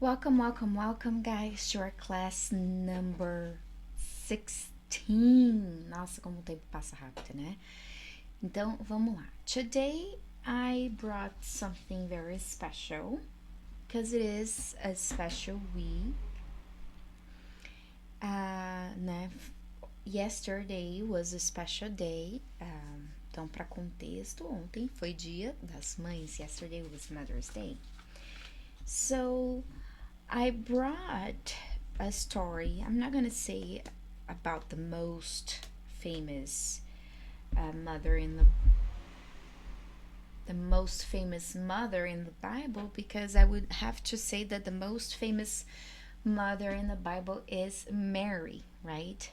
Welcome, guys, to our class number 16. Nossa, como o tempo passa rápido, né? Então, vamos lá. Today, I brought something very special because it is a special week. Né? Yesterday was a special day. Então, para contexto, ontem foi Dia das Mães. Yesterday was Mother's Day. So, I brought a story. I'm not gonna say about the most famous mother in the most famous mother in the Bible, because I would have to say that the most famous mother in the Bible is Mary, right?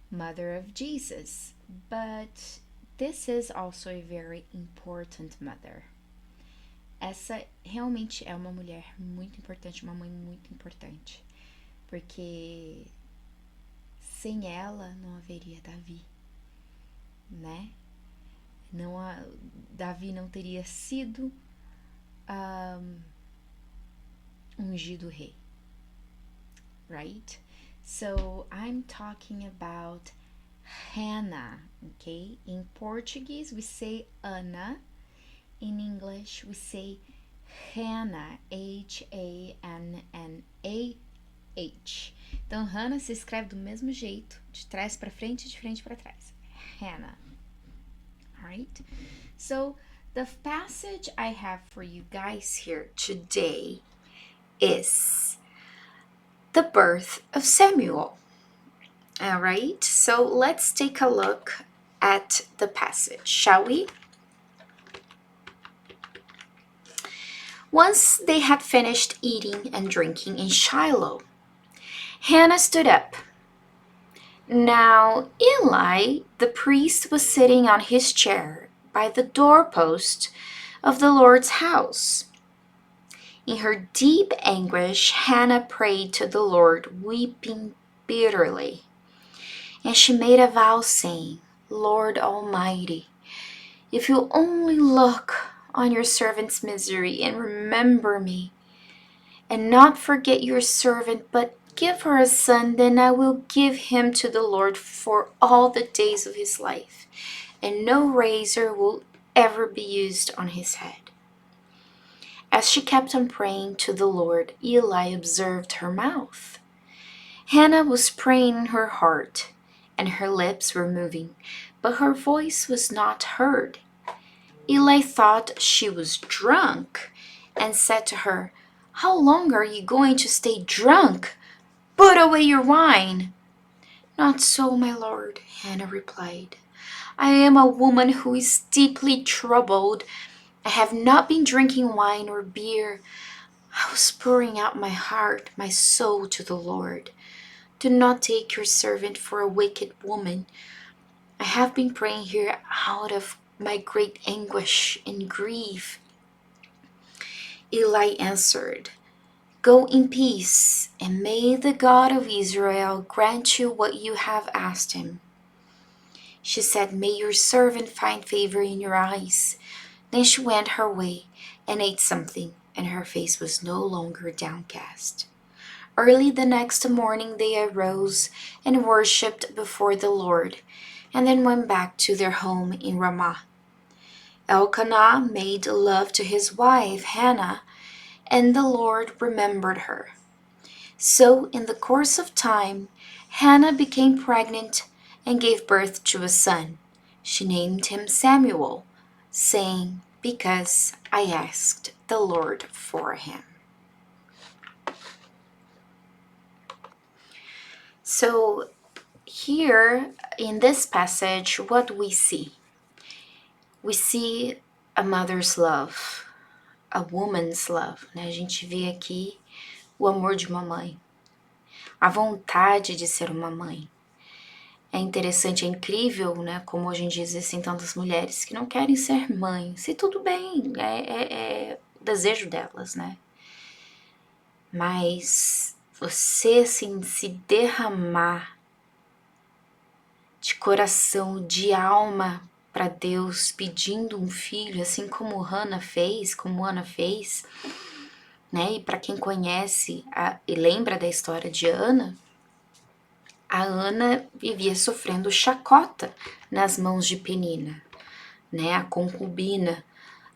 Mother of Jesus. But this is also a very important mother. Essa realmente é uma mulher muito importante, uma mãe muito importante, porque sem ela não haveria Davi, né? Davi não teria sido ungido rei, right? So I'm talking about Hannah, okay? In Portuguese we say Ana. In English, we say Hannah, H-A-N-N-A-H. Então, Hannah se escreve do mesmo jeito, de trás para frente e de frente para trás. Hannah. Alright? So, the passage I have for you guys here today is the birth of Samuel. Alright? So, let's take a look at the passage, shall we? Once they had finished eating and drinking in Shiloh, Hannah stood up. Now Eli, the priest, was sitting on his chair by the doorpost of the Lord's house. In her deep anguish, Hannah prayed to the Lord, weeping bitterly. And she made a vow, saying, Lord Almighty, if you only look on your servant's misery and remember me, and not forget your servant, but give her a son, then I will give him to the Lord for all the days of his life, and no razor will ever be used on his head. As she kept on praying to the Lord, Eli observed her mouth. Hannah was praying in her heart, and her lips were moving, but her voice was not heard. Eli thought she was drunk and said to her, How long are you going to stay drunk? Put away your wine. Not so, my lord, Hannah replied. I am a woman who is deeply troubled. I have not been drinking wine or beer. I was pouring out my heart, my soul to the Lord. Do not take your servant for a wicked woman. I have been praying here out of my great anguish and grief. Eli answered, Go in peace, and may the God of Israel grant you what you have asked him. She said, May your servant find favor in your eyes. Then she went her way and ate something, and her face was no longer downcast. Early the next morning they arose and worshipped before the Lord, and then went back to their home in Ramah. Elkanah made love to his wife Hannah, and the Lord remembered her. So in the course of time, Hannah became pregnant and gave birth to a son. She named him Samuel, saying, Because I asked the Lord for him. So here in this passage, what we see? We see a mother's love, a woman's love, né? A gente vê aqui o amor de uma mãe, a vontade de ser uma mãe. É interessante, é incrível, né? Como hoje em dia existem tantas mulheres que não querem ser mães. E tudo bem, é o desejo delas, né? Mas você, assim, se derramar de coração, de alma para Deus, pedindo um filho, assim como Ana fez, né? E para quem conhece e lembra da história de Ana, a Ana vivia sofrendo chacota nas mãos de Penina, né? A concubina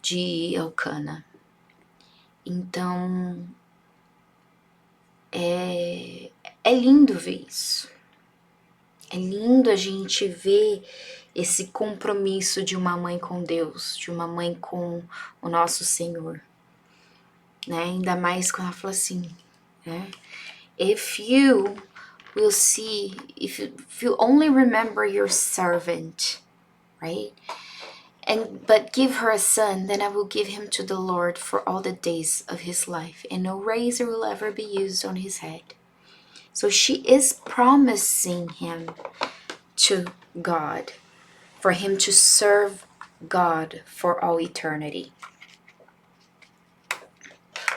de Elcana. Então, é lindo ver isso. É lindo a gente ver esse compromisso de uma mãe com Deus, de uma mãe com o nosso Senhor, né? Ainda mais quando ela fala assim, né? If you will see, if you only remember your servant, right? But give her a son, then I will give him to the Lord for all the days of his life, and no razor will ever be used on his head. So she is promising him to God, for him to serve God for all eternity.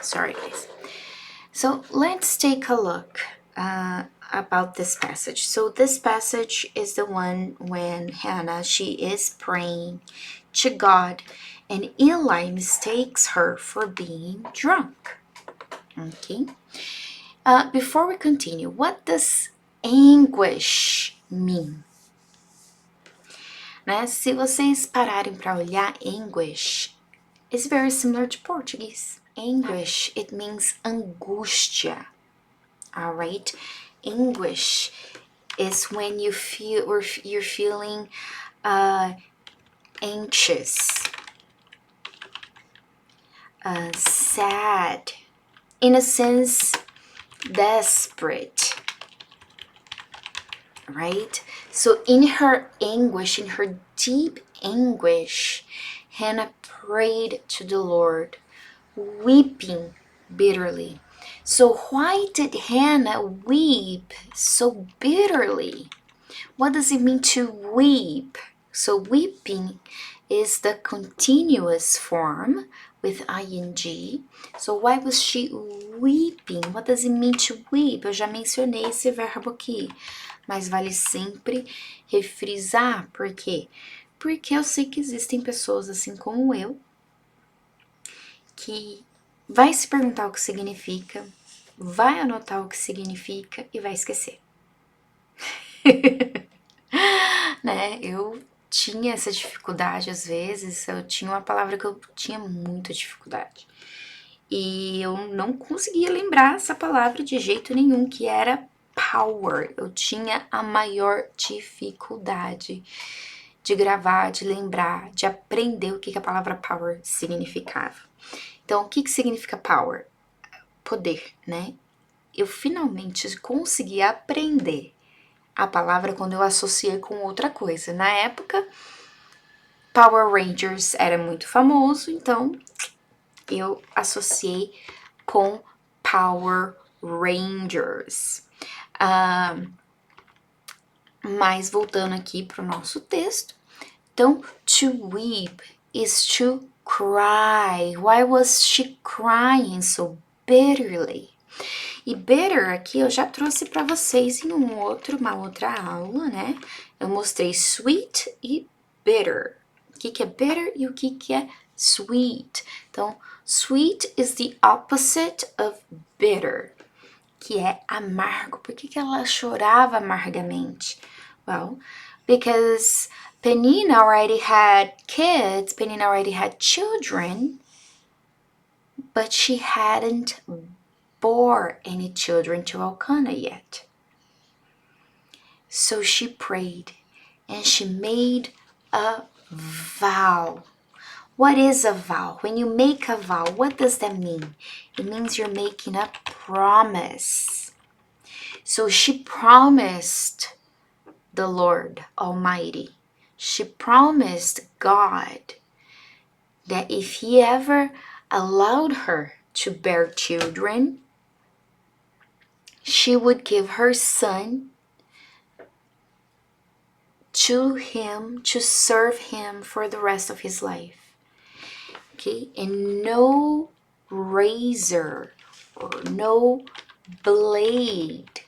Sorry, guys. So let's take a look about this passage. So this passage is the one when Hannah, she is praying to God, and Eli mistakes her for being drunk. Okay. Before we continue, what does anguish mean? Né? Se vocês pararem para olhar, anguish is very similar to Portuguese. Anguish, it means angústia. All right. Anguish is when you feel or you're feeling anxious, sad, in a sense, desperate, right? So in her anguish, in her deep anguish, Hannah prayed to the Lord, weeping bitterly. So why did Hannah weep so bitterly? What does it mean to weep? So weeping is the continuous form with ing. So why was she weeping? What does it mean to weep? Eu já mencionei esse verbo aqui, mas vale sempre refrisar. Por quê? Porque eu sei que existem pessoas assim como eu que vai se perguntar o que significa, vai anotar o que significa e vai esquecer. Né? Eu tinha essa dificuldade às vezes, eu tinha uma palavra que eu tinha muita dificuldade. E eu não conseguia lembrar essa palavra de jeito nenhum, que era power. Eu tinha a maior dificuldade de gravar, de lembrar, de aprender o que a palavra power significava. Então, o que significa power? Poder, né? Eu finalmente consegui aprender a palavra quando eu associei com outra coisa. Na época, Power Rangers era muito famoso, então eu associei com Power Rangers. Mas voltando aqui para o nosso texto. Então, to weep is to cry. Why was she crying so bitterly? E bitter aqui eu já trouxe para vocês em uma outra aula, né? Eu mostrei sweet e bitter. O que é bitter e o que é sweet? Então, sweet is the opposite of bitter, que é amargo. Por que ela chorava amargamente? Well, because Penina already had kids, Penina already had children, but she hadn't bore any children to Elkanah yet. So she prayed and she made a vow. What is a vow? When you make a vow, what does that mean? It means you're making a promise. So she promised the Lord Almighty. She promised God that if he ever allowed her to bear children, she would give her son to him to serve him for the rest of his life. Okay, and no razor or no blade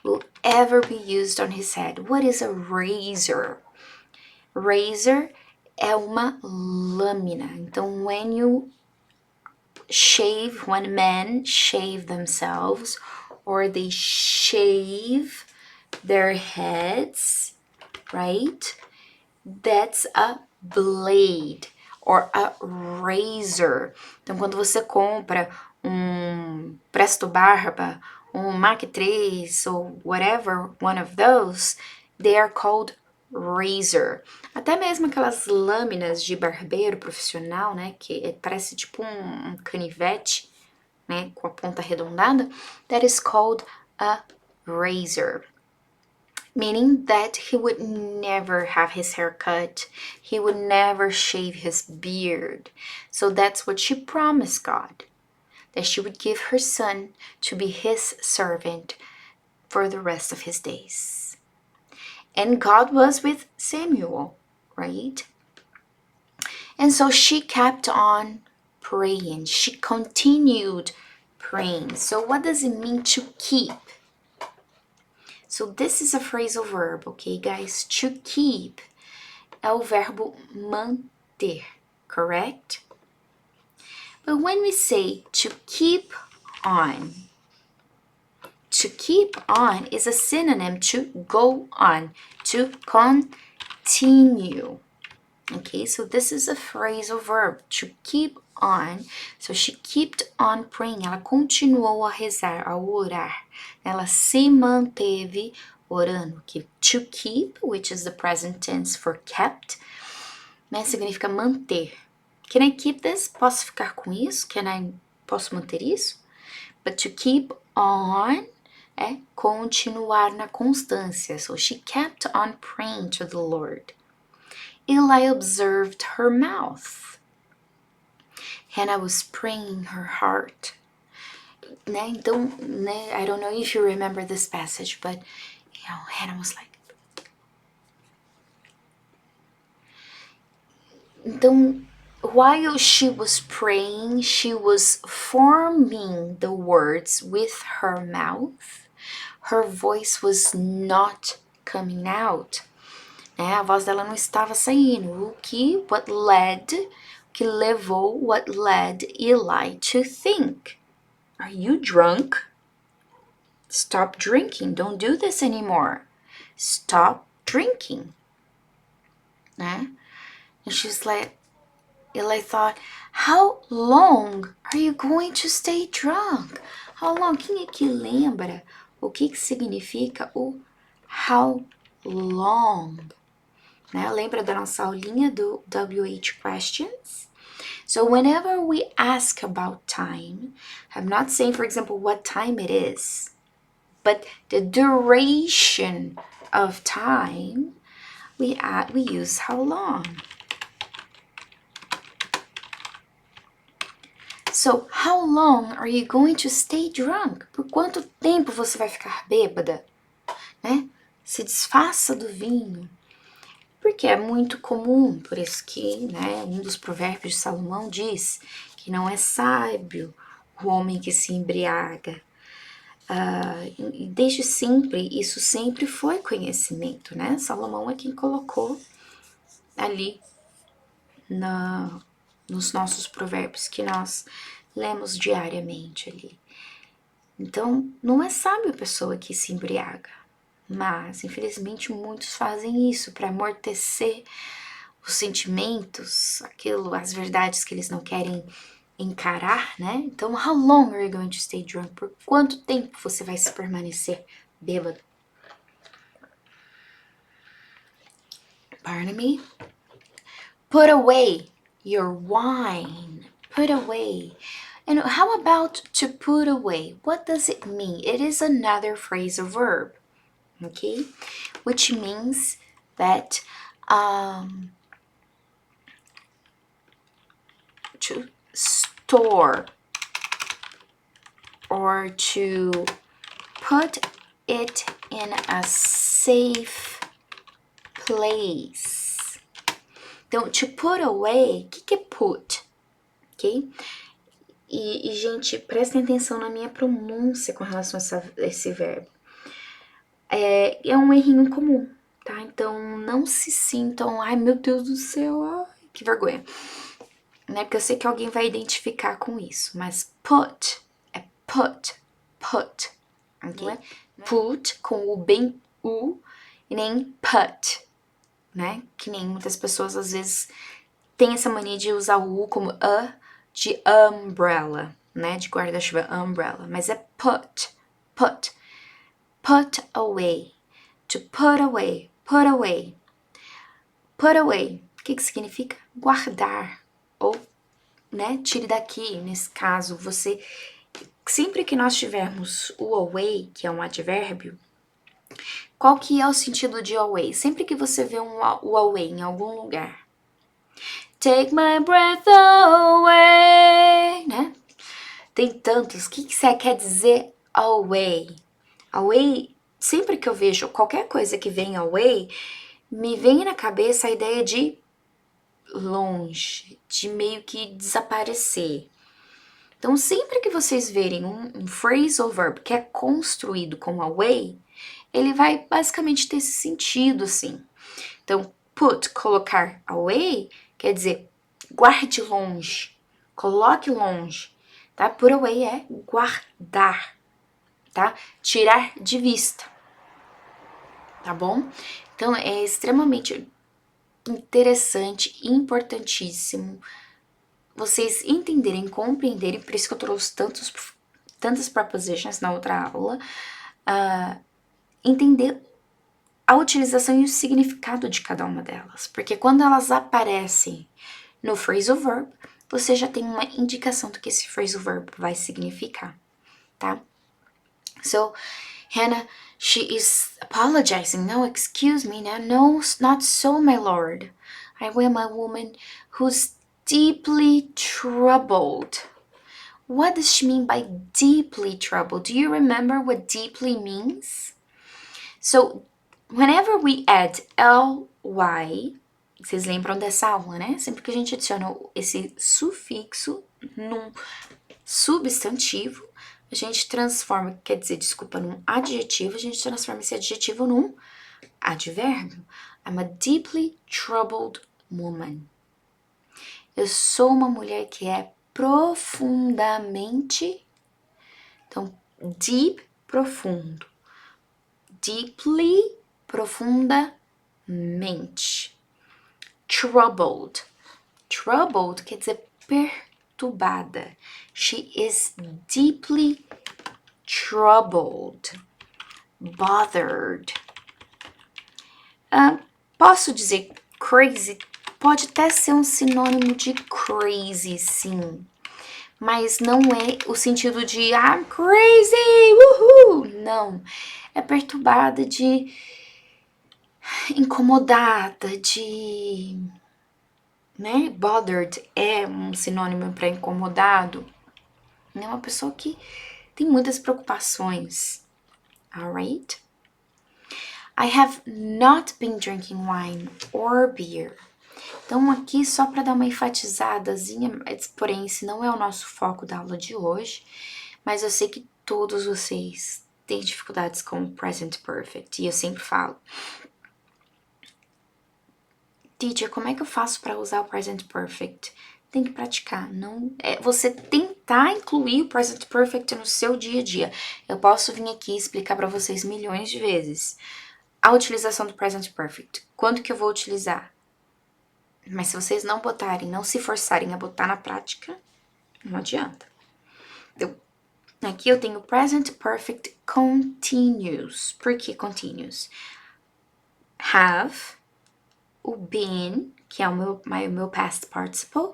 will ever be used on his head. What is a razor? Razor é uma lâmina. Então, when you shave, when men shave themselves, or they shave their heads, right? That's a blade or a razor. Então, quando você compra um Presto Barba, um Mach 3 ou whatever, one of those, they are called razor. Até mesmo aquelas lâminas de barbeiro profissional, né, que parece tipo um canivete, né, com a ponta arredondada, that is called a razor. Meaning that he would never have his hair cut, he would never shave his beard. So that's what she promised God, that she would give her son to be his servant for the rest of his days. And God was with Samuel, right? And so she kept on praying. She continued praying. So what does it mean to keep? So this is a phrasal verb, okay, guys? To keep é o verbo manter, correct? But when we say to keep on is a synonym to go on, to continue. Okay, so this is a phrasal verb, to keep on. So she kept on praying. Ela continuou a rezar, a orar. Ela se manteve orando. To keep, which is the present tense for kept, né, significa manter. Can I keep this? Posso ficar com isso? Posso manter isso? But to keep on é continuar na constância. So she kept on praying to the Lord. Eli observed her mouth. Hannah was praying her heart. Né? Então, né, I don't know if you remember this passage, but you know, Hannah was like. Então, while she was praying, she was forming the words with her mouth. Her voice was not coming out. Né? A voz dela não estava saindo. O que levou, what led Eli to think, are you drunk? Stop drinking. Don't do this anymore. Stop drinking. Né? And she's like, Eli thought, how long are you going to stay drunk? How long? Quem é que lembra o que significa o how long? Né? Lembra da nossa aulinha do WH questions? So whenever we ask about time, I'm not saying, for example, what time it is, but the duration of time, we use how long. So, how long are you going to stay drunk? Por quanto tempo você vai ficar bêbada? Né? Se desfaça do vinho. Porque é muito comum, por isso que, né, um dos provérbios de Salomão diz que não é sábio o homem que se embriaga. E desde sempre, isso sempre foi conhecimento, né? Salomão é quem colocou ali nos nossos provérbios que nós lemos diariamente ali. Então, não é sábio a pessoa que se embriaga, mas infelizmente muitos fazem isso para amortecer os sentimentos, as verdades que eles não querem encarar, né? Então, how long are you going to stay drunk? Por quanto tempo você vai se permanecer bêbado? Pardon me? Put away your wine. Put away. And how about to put away? What does it mean? It is another phrasal verb, okay? Which means that to store or to put it in a safe place. Então, to put away, o que é put? Ok? E, gente, prestem atenção na minha pronúncia com relação a esse verbo. É um errinho comum, tá? Então, não se sintam, ai meu Deus do céu, ai, que vergonha. né? Porque eu sei que alguém vai identificar com isso. Mas put é put, put, ok? Não é put com o bem U e nem put, né? Que nem muitas pessoas às vezes têm essa mania de usar o U como a de umbrella, né? De guarda-chuva, umbrella. Mas é put, put. Put away. To put away, put away. Put away. O que significa? Guardar. Ou, né? Tire daqui. Nesse caso, você... Sempre que nós tivermos o away, que é um advérbio, qual que é o sentido de away? Sempre que você vê o away em algum lugar. Take my breath away, né? Tem tantos. O que você quer dizer away? Away, sempre que eu vejo qualquer coisa que vem away, me vem na cabeça a ideia de longe, de meio que desaparecer. Então, sempre que vocês verem um phrasal verb que é construído com away, ele vai basicamente ter esse sentido, assim. Então, put, colocar away, quer dizer, guarde longe, coloque longe, tá? Put away é guardar, tá? Tirar de vista, tá bom? Então, é extremamente interessante, importantíssimo vocês entenderem, compreenderem, por isso que eu trouxe tantas prepositions na outra aula, entender a utilização e o significado de cada uma delas, porque quando elas aparecem no phrasal verb, você já tem uma indicação do que esse phrasal verb vai significar, tá? So, Hannah, she is apologizing. No, excuse me, no, not so, my lord. I am a woman who's deeply troubled. What does she mean by deeply troubled? Do you remember what deeply means? So, whenever we add ly, vocês lembram dessa aula, né? Sempre que a gente adiciona esse sufixo num substantivo, a gente transforma, quer dizer, desculpa, num adjetivo, a gente transforma esse adjetivo num advérbio. I'm a deeply troubled woman. Eu sou uma mulher que é profundamente, então, deep, profundo. Deeply, profundamente. Troubled. Troubled quer dizer perturbada. She is deeply troubled. Bothered. Posso dizer crazy? Pode até ser um sinônimo de crazy, sim. Mas não é o sentido de I'm crazy, uhul! Não. É perturbada, de incomodada, de... né? Bothered é um sinônimo para incomodado. É uma pessoa que tem muitas preocupações. Alright? I have not been drinking wine or beer. Então, aqui só para dar uma enfatizadazinha, porém, esse não é o nosso foco da aula de hoje, mas eu sei que todos vocês têm dificuldades com o present perfect, e eu sempre falo, teacher, como é que eu faço para usar o present perfect? Tem que praticar, não é você tentar incluir o present perfect no seu dia a dia. Eu posso vir aqui explicar para vocês milhões de vezes a utilização do present perfect. Quando que eu vou utilizar? Mas se vocês não botarem, não se forçarem a botar na prática, não adianta. Aqui eu tenho present perfect continuous. Por que continuous? Have, o been, que é o meu past participle,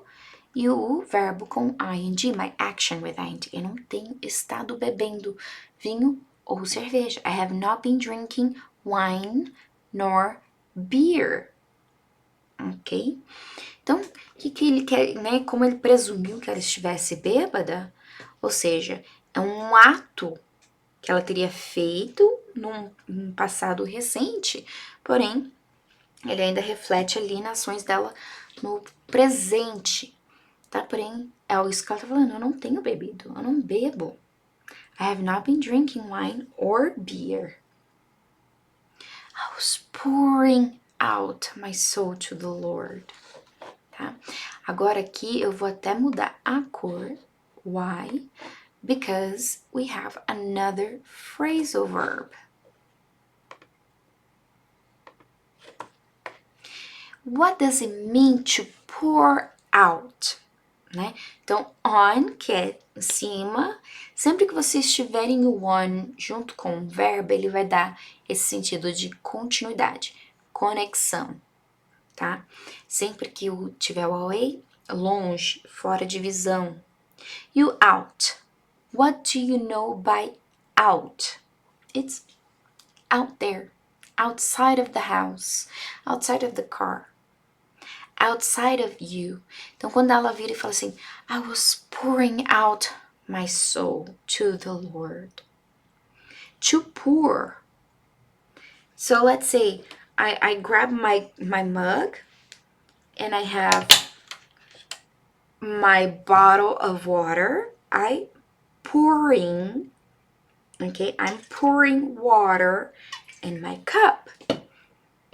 e o verbo com ing, my action with ing. Eu não tenho estado bebendo vinho ou cerveja. I have not been drinking wine nor beer. Ok? Então, o que ele quer, né? Como ele presumiu que ela estivesse bêbada, ou seja, é um ato que ela teria feito num passado recente, porém, ele ainda reflete ali nas ações dela no presente, tá? Porém, é isso que ela tá falando, eu não tenho bebido, eu não bebo. I have not been drinking wine or beer. I was pouring out my soul to the Lord. Tá? Agora aqui eu vou até mudar a cor. Why? Because we have another phrasal verb. What does it mean to pour out? Né? Então, on, que é em cima, sempre que vocês tiverem o on junto com o verbo, ele vai dar esse sentido de continuidade, conexão, tá? Sempre que tiver o away, longe, fora de visão. E o out. What do you know by out? It's out there, outside of the house, outside of the car. Outside of you. Então, quando ela vira e fala assim, I was pouring out my soul to the Lord. To pour. So let's say I grab my mug and I have my bottle of water. I'm pouring water in my cup.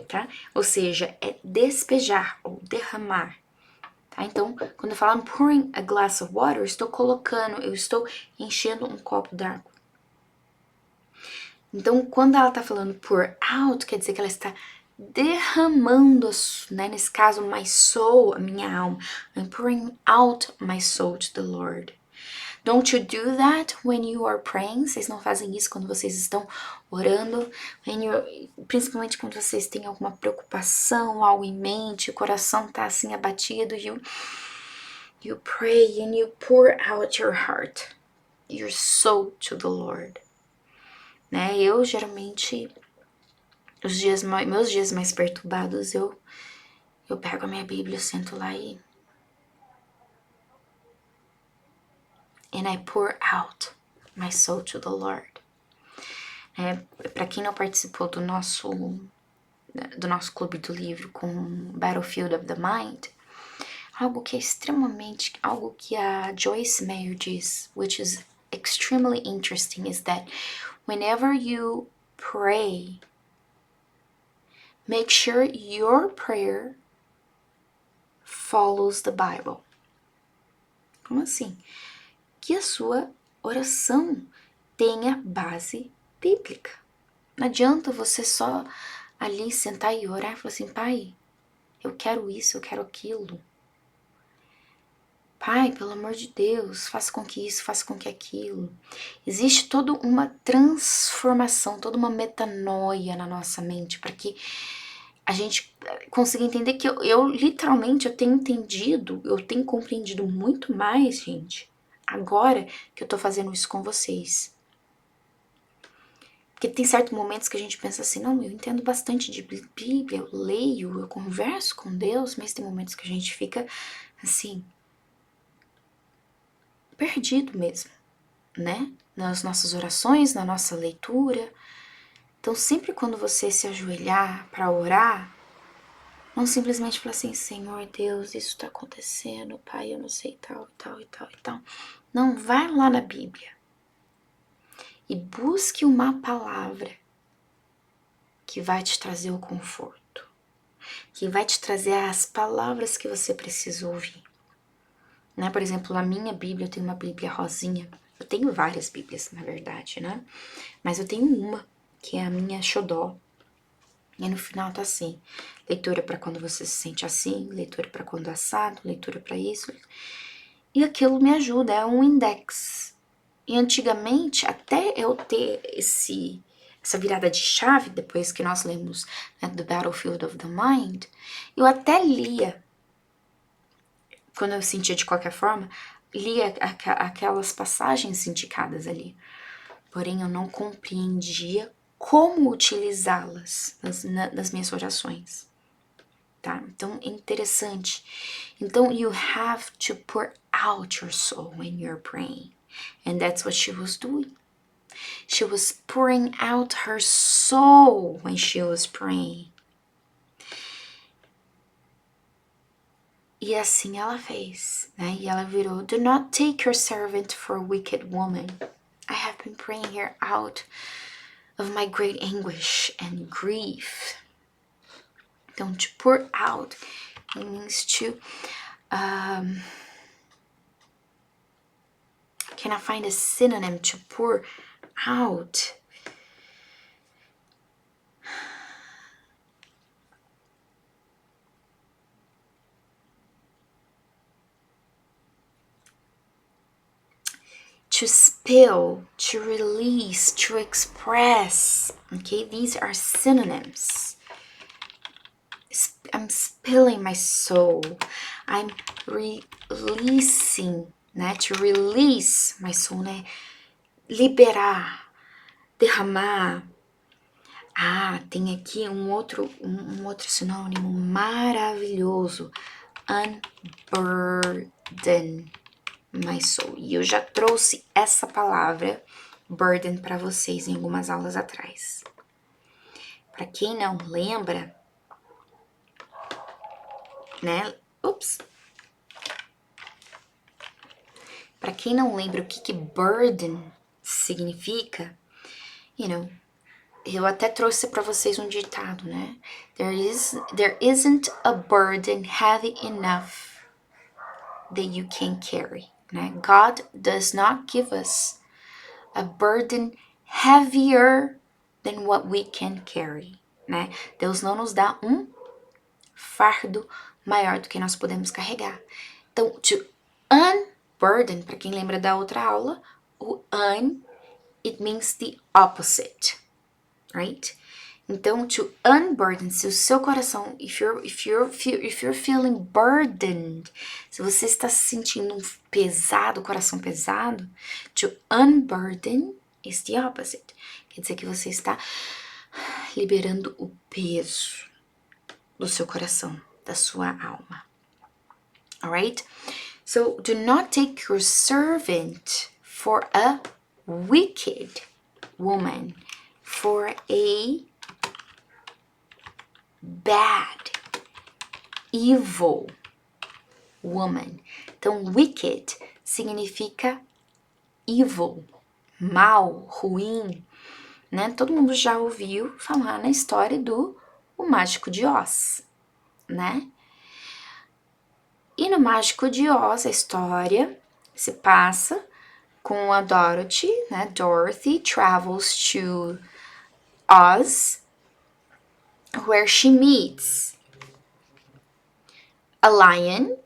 Tá? Ou seja, é despejar ou derramar. Tá? Então, quando eu falo I'm pouring a glass of water, eu estou enchendo um copo d'água. Então, quando ela tá falando pour out, quer dizer que ela está derramando, né? Nesse caso, my soul, a minha alma. I'm pouring out my soul to the Lord. Don't you do that when you are praying? Vocês não fazem isso quando vocês estão orando? Principalmente quando vocês têm alguma preocupação, algo em mente, o coração tá assim abatido, you pray and you pour out your heart, your soul to the Lord. Né? Eu geralmente, meus dias mais perturbados, eu pego a minha Bíblia, eu sento lá and I pour out my soul to the Lord. Para quem não participou do nosso clube do livro com Battlefield of the Mind, algo que a Joyce Meyer diz, which is extremely interesting, is that whenever you pray, make sure your prayer follows the Bible. Como assim? Que a sua oração tenha base bíblica. Não adianta você só ali sentar e orar e falar assim, pai, eu quero isso, eu quero aquilo. Pai, pelo amor de Deus, faça com que isso, faça com que aquilo. Existe toda uma transformação, toda uma metanoia na nossa mente para que a gente consiga entender que eu literalmente eu tenho compreendido muito mais, gente, agora que eu tô fazendo isso com vocês. Porque tem certos momentos que a gente pensa assim, não, eu entendo bastante de Bíblia, eu leio, eu converso com Deus, mas tem momentos que a gente fica assim, perdido mesmo, né? Nas nossas orações, na nossa leitura. Então, sempre quando você se ajoelhar para orar, não simplesmente falar assim, Senhor Deus, isso tá acontecendo, Pai, eu não sei tal, tal e tal e tal. Não, vai lá na Bíblia e busque uma palavra que vai te trazer o conforto, que vai te trazer as palavras que você precisa ouvir. Né? Por exemplo, na minha Bíblia, eu tenho uma Bíblia rosinha. Eu tenho várias Bíblias, na verdade, né? Mas eu tenho uma, que é a minha xodó. E no final tá assim, leitura para quando você se sente assim, leitura para quando assado, leitura para isso. E aquilo me ajuda, é um index. E antigamente, até eu ter essa virada de chave, depois que nós lemos, né, The Battlefield of the Mind, eu até lia, quando eu sentia de qualquer forma, lia aquelas passagens indicadas ali. Porém, eu não compreendia como utilizá-las nas minhas orações. Tá? Então, é interessante. Então, you have to pour out your soul when you're praying. And that's what she was doing. She was pouring out her soul when she was praying. E assim ela fez, né? E ela virou, do not take your servant for a wicked woman. I have been praying here out of my great anguish and grief. Então, to pour out, it means to Can I find a synonym to pour out? To spill, to release, to express. Okay, these are synonyms. I'm spilling my soul. I'm releasing, né? To release my soul, né? Liberar, derramar. Ah, tem aqui um outro sinônimo maravilhoso. Unburden my soul. E eu já trouxe essa palavra burden para vocês em algumas aulas atrás. Para quem não lembra, né? Para quem não lembra o que burden significa, eu até trouxe para vocês um ditado, né? There isn't a burden heavy enough that you can carry, né? God does not give us a burden heavier than what we can carry, né? Deus não nos dá um fardo maior do que nós podemos carregar. Então, to unburden, para quem lembra da outra aula, o it means the opposite, right? Então, to unburden, se o seu coração, if you're feeling burdened, se você está se sentindo pesado, coração pesado, to unburden is the opposite. Quer dizer que você está liberando o peso do seu coração, da sua alma. Alright? So, do not take your servant for a wicked woman, for a bad, evil woman. Então, wicked significa evil, mal, ruim, né? Todo mundo já ouviu falar na história do O Mágico de Oz, né? E no Mágico de Oz, a história se passa com a Dorothy, né? Dorothy travels to Oz, where she meets a lion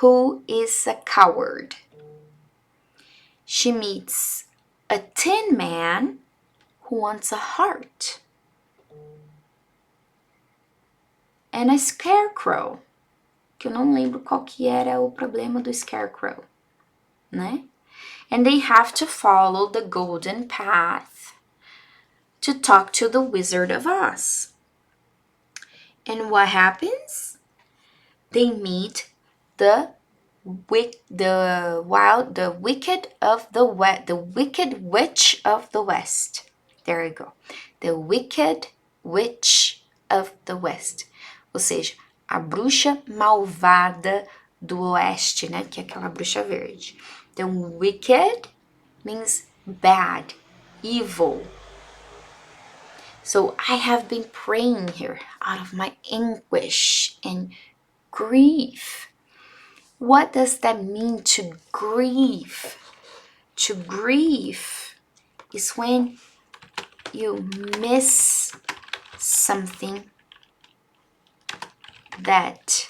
who is a coward. She meets a tin man who wants a heart. And a scarecrow, que eu não lembro qual que era o problema do scarecrow, né? And they have to follow the golden path to talk to the Wizard of Oz. And what happens? They meet the wicked witch of the West. There you go. The wicked witch of the West. Ou seja, a bruxa malvada do oeste, né? Que é aquela bruxa verde. Então, wicked means bad, evil. So I have been praying here out of my anguish and grief. What does that mean to grieve? To grieve is when you miss something that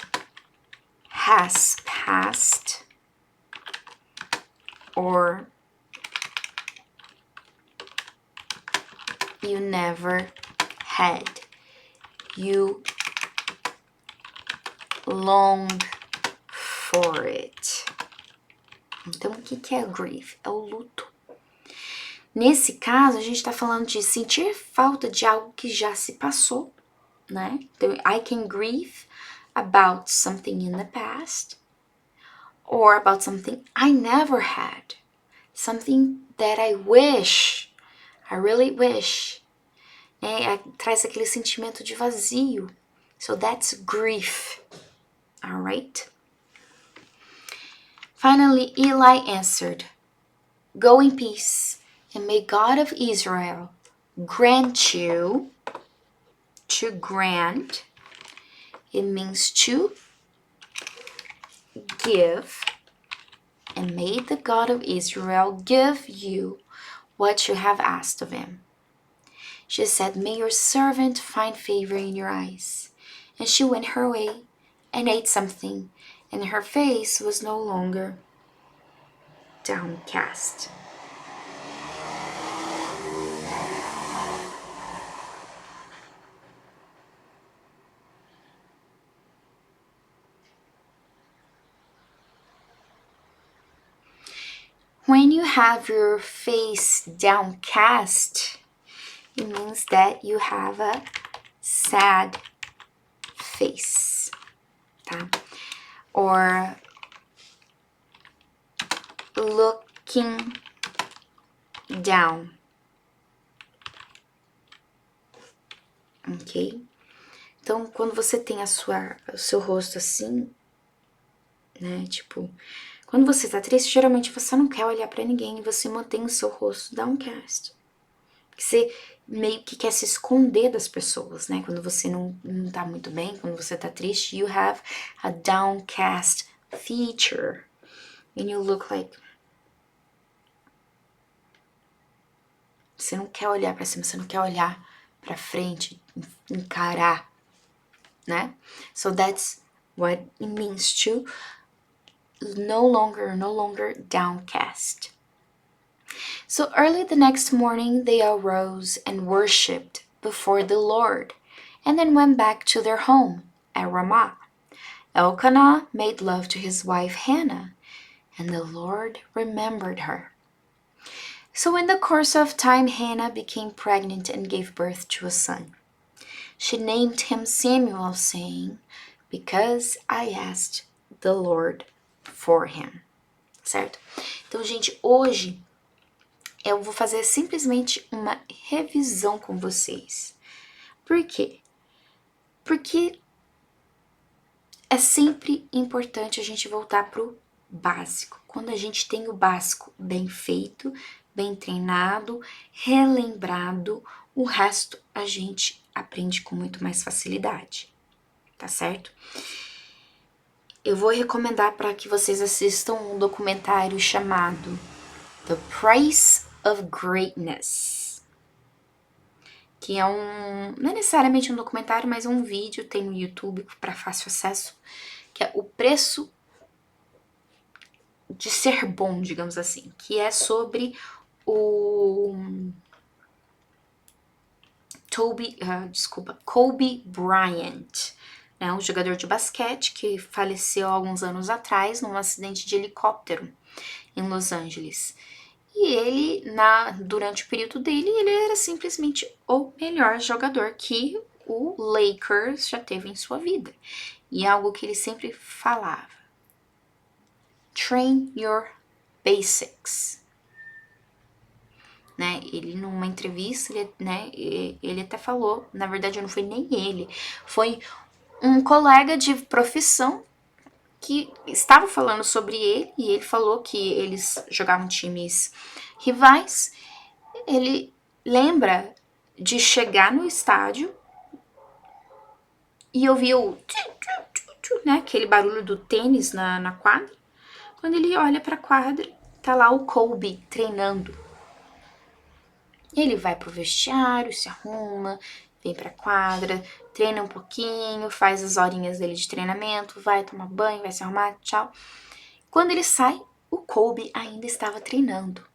has passed or you never had. You long for it. Então, o que é grief? É o luto. Nesse caso, a gente está falando de sentir falta de algo que já se passou, né? Então, I can grieve about something in the past or about something I never had. Something that I wish, I really wish. Né? Traz aquele sentimento de vazio. So that's grief. Alright? Finally, Eli answered, "Go in peace, and may God of Israel grant you," to grant, it means to give, and may the God of Israel give you what you have asked of him. She said, may your servant find favor in your eyes. And she went her way and ate something, and her face was no longer downcast. When you have your face downcast, it means that you have a sad face, tá? Or looking down, ok? Então, quando você tem o seu rosto assim, né, tipo, quando você tá triste, geralmente você não quer olhar pra ninguém e você mantém o seu rosto downcast. Você meio que quer se esconder das pessoas, né? Quando você não tá muito bem, quando você tá triste, you have a downcast feature. And you look like... Você não quer olhar pra cima, você não quer olhar pra frente, encarar, né? So that's what it means to no longer downcast. So early the next morning they arose and worshipped before the Lord, and then went back to their home at Ramah. Elkanah made love to his wife Hannah, and the Lord remembered her. So in the course of time Hannah became pregnant and gave birth to a son. She named him Samuel, saying, because I asked the Lord for him. Certo? Então, gente, hoje eu vou fazer simplesmente uma revisão com vocês. Por quê? Porque é sempre importante a gente voltar pro básico. Quando a gente tem o básico bem feito, bem treinado, relembrado, o resto a gente aprende com muito mais facilidade, tá certo? Eu vou recomendar para que vocês assistam um documentário chamado The Price of Greatness, que é não é necessariamente um documentário, mas é um vídeo, tem no YouTube para fácil acesso, que é o preço de ser bom, digamos assim, que é sobre o Kobe Bryant, né, um jogador de basquete que faleceu há alguns anos atrás num acidente de helicóptero em Los Angeles. E ele, durante o período dele, ele era simplesmente o melhor jogador que o Lakers já teve em sua vida. E é algo que ele sempre falava. Train your basics. Né? Ele, numa entrevista, ele até falou, na verdade não foi nem ele, foi um colega de profissão que estava falando sobre ele, e ele falou que eles jogavam times rivais. Ele lembra de chegar no estádio e ouvir o né, aquele barulho do tênis na quadra. Quando ele olha para a quadra, tá lá o Kobe treinando. Ele vai pro vestiário, se arruma, vem pra quadra, treina um pouquinho, faz as horinhas dele de treinamento, vai tomar banho, vai se arrumar, tchau. Quando ele sai, o Kobe ainda estava treinando.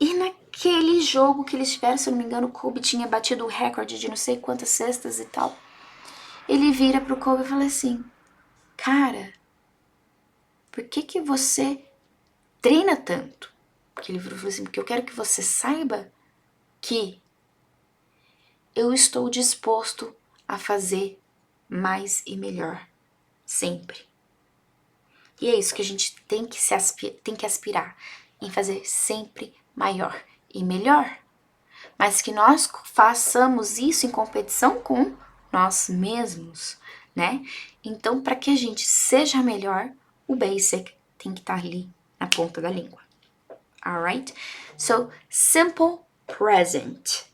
E naquele jogo que eles tiveram, se eu não me engano, o Kobe tinha batido o recorde de não sei quantas cestas e tal. Ele vira pro Kobe e fala assim, cara, por que você treina tanto? Porque ele virou e falou assim, porque eu quero que você saiba que eu estou disposto a fazer mais e melhor, sempre. E é isso que a gente tem que aspirar, em fazer sempre maior e melhor. Mas que nós façamos isso em competição com nós mesmos, né? Então, para que a gente seja melhor, o basic tem que estar ali na ponta da língua. Alright? So, simple present.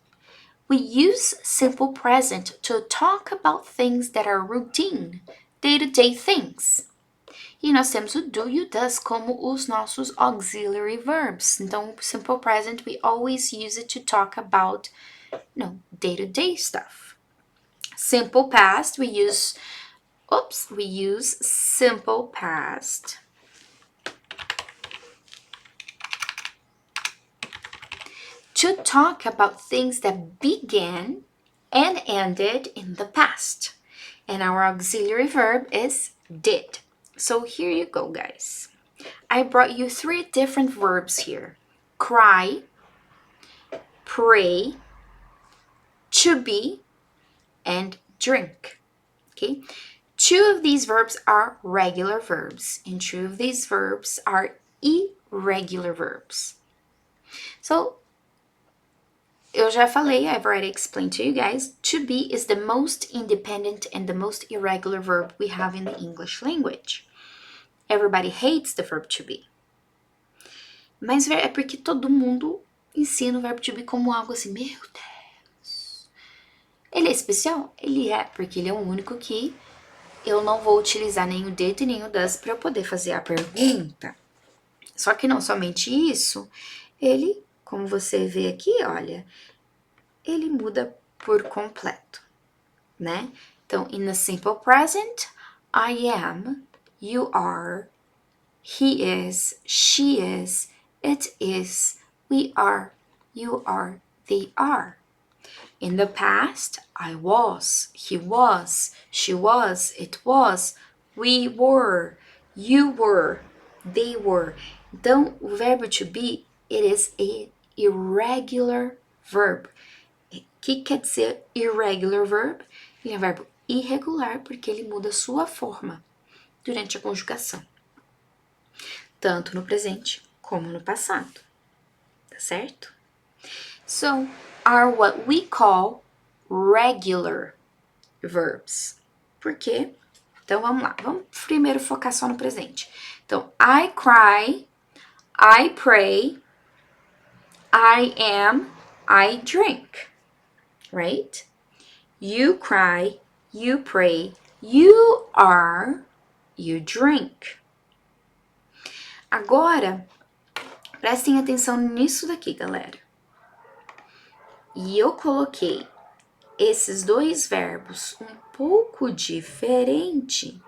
We use simple present to talk about things that are routine, day-to-day things. E nós temos o do e o does como os nossos auxiliary verbs. Então, simple present, we always use it to talk about, day-to-day stuff. Simple past, we use simple past. To talk about things that began and ended in the past. And our auxiliary verb is did. So here you go, guys. I brought you 3 different verbs here. Cry, pray, to be, and drink. Okay? 2 of these verbs are regular verbs, and 2 of these verbs are irregular verbs. So, eu já falei, I've already explained to you guys, to be is the most independent and the most irregular verb we have in the English language. Everybody hates the verb to be. Mas é porque todo mundo ensina o verbo to be como algo assim, meu Deus. Ele é especial? Ele é, porque ele é o único que eu não vou utilizar nem o did nem o does para eu poder fazer a pergunta. Só que não somente isso, ele, como você vê aqui, olha, ele muda por completo, né? Então, in the simple present, I am, you are, he is, she is, it is, we are, you are, they are. In the past, I was, he was, she was, it was, we were, you were, they were. Então, o verbo to be, it is a irregular verb. O que quer dizer irregular verb? Ele é um verbo irregular porque ele muda sua forma durante a conjugação. Tanto no presente como no passado. Tá certo? So, are what we call regular verbs. Por quê? Então, vamos lá. Vamos primeiro focar só no presente. Então, I cry, I pray, I am, I drink. Right? You cry, you pray, you are, you drink. Agora, prestem atenção nisso daqui, galera. E eu coloquei esses 2 verbos um pouco diferente,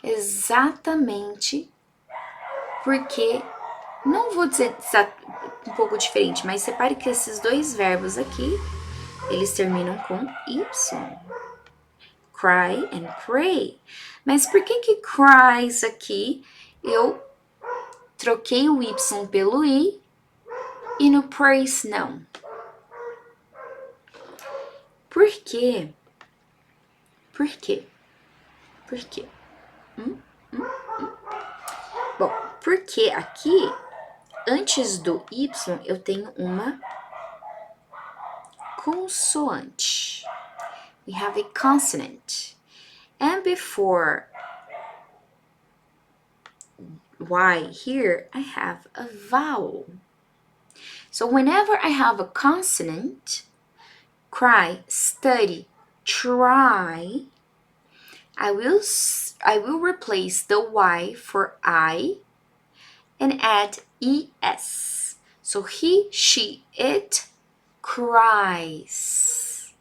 exatamente porque, não vou dizer um pouco diferente, mas separe que esses 2 verbos aqui, eles terminam com Y. Cry and pray. Mas por que cries aqui eu troquei o Y pelo I e no praise não? Por quê? Por quê? Por quê? Bom, porque aqui, antes do Y, eu tenho uma consoante. We have a consonant. And before Y here, I have a vowel. So whenever I have a consonant, cry, study, try, I will replace the Y for I and add ES. So he, she, it cries.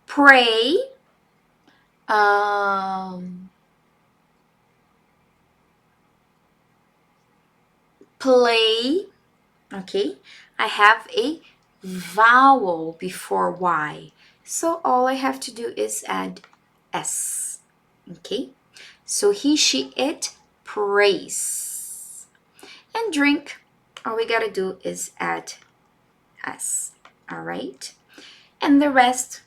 Pray, play, okay? I have a vowel before Y. So all I have to do is add S, okay? So he, she, it prays. And drink, all we gotta do is add S, all right? And the rest,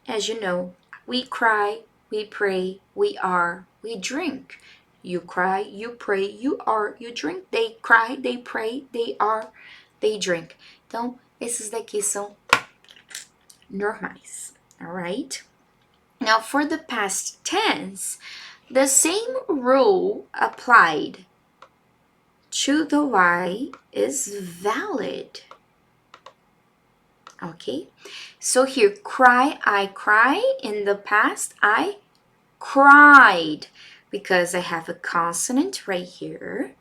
as you know, we cry, we pray, we are, we drink. You cry, you pray, you are, you drink. They cry, they pray, they are, they drink. Então, esses daqui são normais, alright? Now, for the past tense, the same rule applied to the Y is valid. Okay? So here, cry, I cry. In the past, I cried. because I have a consonant right here,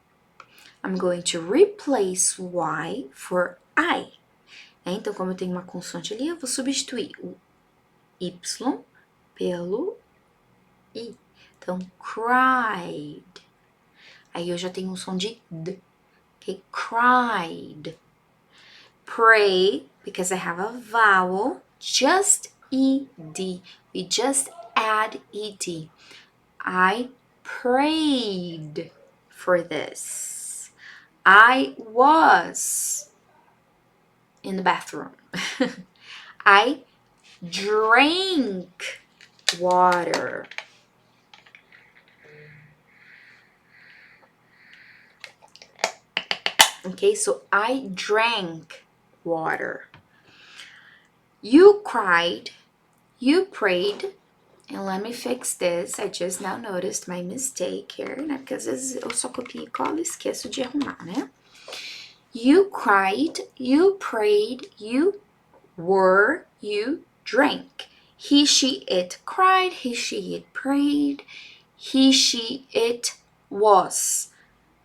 I'm going to replace Y for I. Então, como eu tenho uma consoante ali, eu vou substituir o Y pelo I. Então, cried. Aí eu já tenho um som de D. Okay, cried. Pray, because I have a vowel, just ED. We just add ED. I prayed for this. I was in the bathroom. I drank water. Okay, so I drank water. You cried, you prayed, and let me fix this. I just now noticed my mistake here, né? Porque às vezes eu só copio e colo e esqueço de arrumar, né? You cried, you prayed, you were, you drank. He, she, it cried, he, she, it prayed, he, she, it was,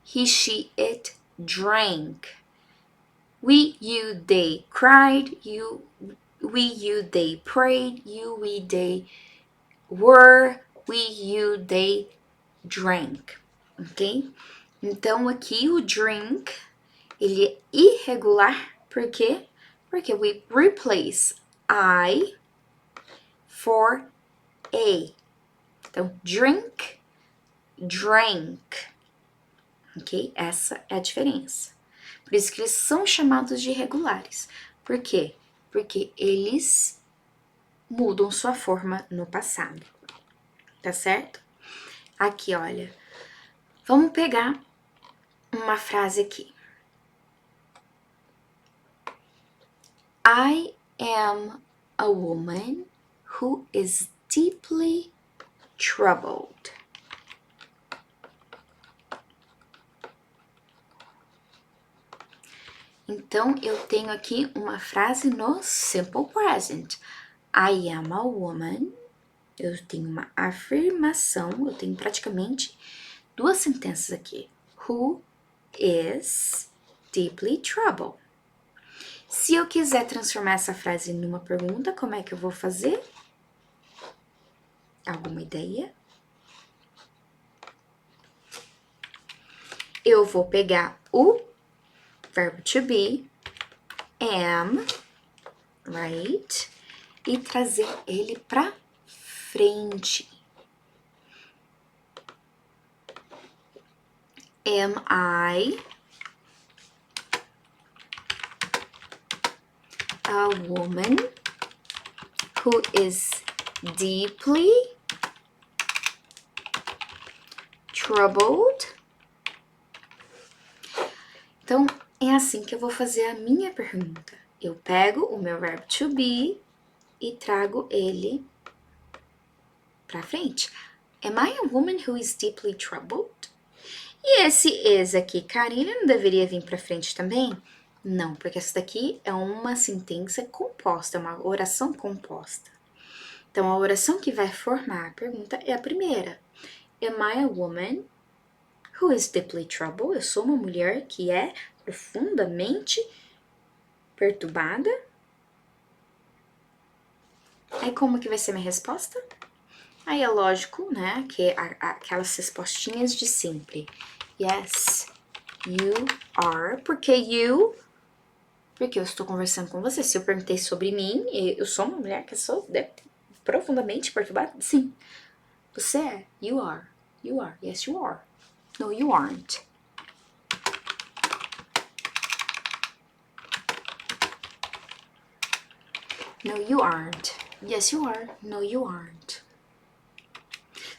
he, she, it drank. We, you, they cried, we, you, they prayed, you, we, they were, we, you, they drank, ok? Então aqui o drink, ele é irregular, por quê? Porque we replace I for A. Então, drink, drank, ok? Essa é a diferença. Por isso que eles são chamados de irregulares. Por quê? Porque eles mudam sua forma no passado. Tá certo? Aqui, olha. Vamos pegar uma frase aqui. I am a woman who is deeply troubled. Então, eu tenho aqui uma frase no simple present. I am a woman. Eu tenho uma afirmação, eu tenho praticamente duas sentenças aqui. Who is deeply troubled. Se eu quiser transformar essa frase numa pergunta, como é que eu vou fazer? Alguma ideia? Eu vou pegar o verbo to be, am, right? E trazer ele pra frente. Am I a woman who is deeply troubled? Então, é assim que eu vou fazer a minha pergunta. Eu pego o meu verbo to be e trago ele pra frente. Am I a woman who is deeply troubled? E esse is aqui, Karina, não deveria vir pra frente também? Não, porque essa daqui é uma sentença composta, uma oração composta. Então, a oração que vai formar a pergunta é a primeira. Am I a woman who is deeply troubled? Eu sou uma mulher que é profundamente perturbada? Aí, como que vai ser minha resposta? Aí é lógico, né, que aquelas respostinhas de sempre. Yes, you are. Porque eu estou conversando com você. Se eu perguntei sobre mim, eu sou uma mulher que sou profundamente perturbada? Sim. Você é. You are. You are. Yes, you are. No, you aren't. No, you aren't. Yes, you are. No, you aren't.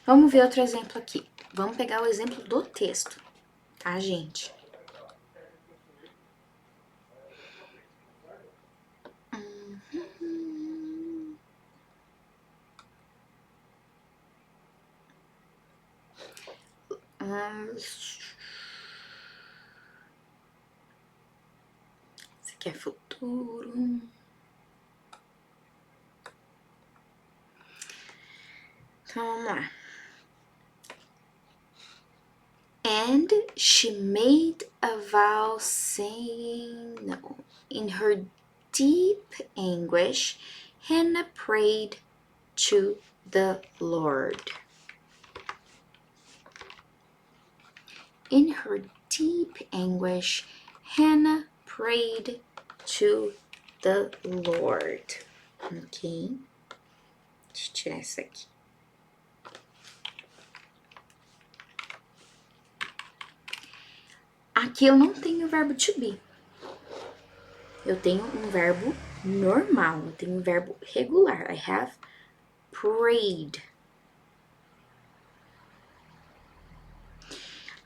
Vamos ver outro exemplo aqui. Vamos pegar o exemplo do texto, tá, gente? Esse aqui é futuro. Então, vamos lá. And she made a vow saying, no. In her deep anguish, Hannah prayed to the Lord. In her deep anguish, Hannah prayed to the Lord. Ok? Deixa eu tirar isso aqui. Aqui eu não tenho o verbo to be. Eu tenho um verbo normal. Eu tenho um verbo regular. I have prayed.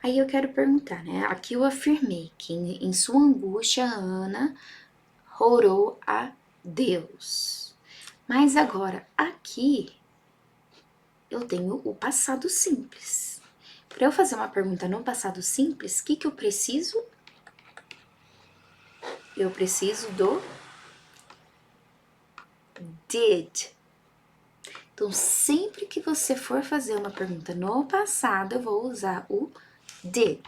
Aí eu quero perguntar, né? Aqui eu afirmei que em sua angústia, Ana orou a Deus. Mas agora, aqui, eu tenho o passado simples. Para eu fazer uma pergunta no passado simples, o que eu preciso? Eu preciso do did. Então, sempre que você for fazer uma pergunta no passado, eu vou usar o did,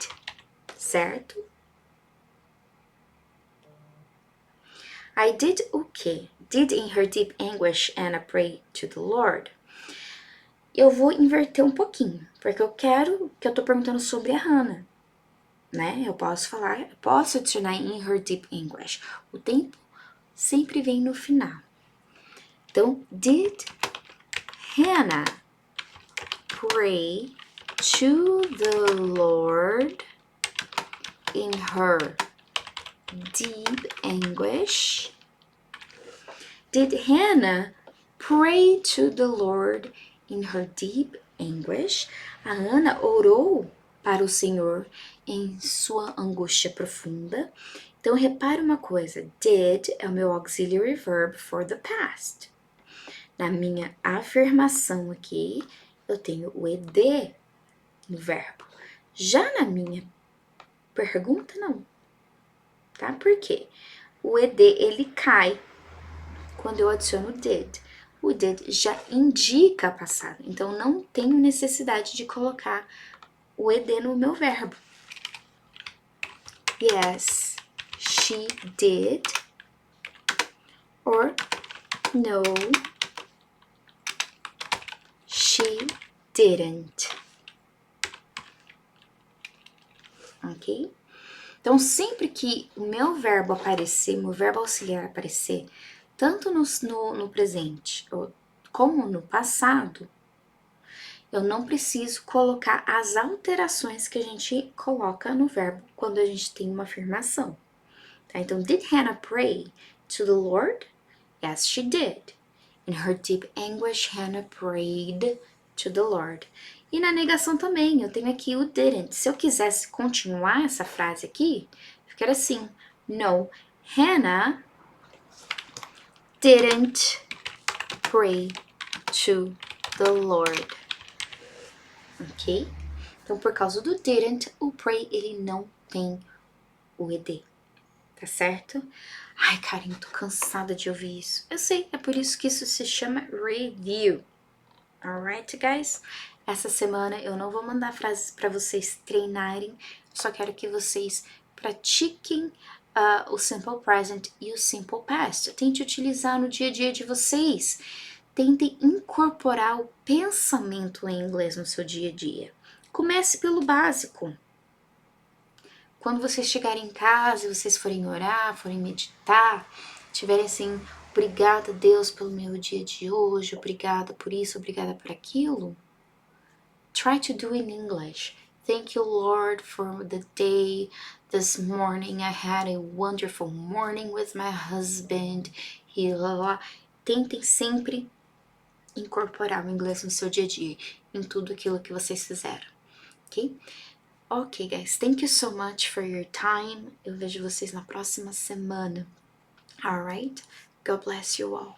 certo? I did o quê? Did in her deep anguish Anna pray to the Lord? Eu vou inverter um pouquinho, porque eu tô perguntando sobre a Hannah, né? Eu posso adicionar in her deep anguish. O tempo sempre vem no final. Então, did Hannah pray to the Lord in her deep anguish? Did Hannah pray to the Lord in her deep anguish? A Ana orou para o Senhor em sua angústia profunda. Então, repare uma coisa. Did é o meu auxiliary verb for the past. Na minha afirmação aqui, eu tenho o ed no verbo. Já na minha pergunta, não. Tá? Por quê? O ed, ele cai quando eu adiciono did. O did já indica passado, então não tenho necessidade de colocar o ed no meu verbo. Yes, she did. Or no, she didn't. Ok? Então, sempre que o meu verbo aparecer, meu verbo auxiliar aparecer, tanto no presente como no passado, eu não preciso colocar as alterações que a gente coloca no verbo quando a gente tem uma afirmação. Tá? Então, did Hannah pray to the Lord? Yes, she did. In her deep anguish, Hannah prayed to the Lord. E na negação também, eu tenho aqui o didn't. Se eu quisesse continuar essa frase aqui, ficaria assim: No, Hannah didn't pray to the Lord. Ok? Então, por causa do didn't, o pray, ele não tem o ed. Tá certo? Ai, Karen, tô cansada de ouvir isso. Eu sei, é por isso que isso se chama review. Alright, guys? Essa semana eu não vou mandar frases para vocês treinarem, só quero que vocês pratiquem o simple present e o simple past. Tente utilizar no dia a dia de vocês. Tentem incorporar o pensamento em inglês no seu dia a dia. Comece pelo básico. Quando vocês chegarem em casa, vocês forem orar, forem meditar, tiverem assim, obrigada Deus pelo meu dia de hoje, obrigada por isso, obrigada por aquilo. Try to do in English. Thank you, Lord, for the day this morning. I had a wonderful morning with my husband. Tentem sempre incorporar o inglês no seu dia a dia, em tudo aquilo que vocês fizeram, ok? Ok, guys, thank you so much for your time. Eu vejo vocês na próxima semana. Alright? God bless you all.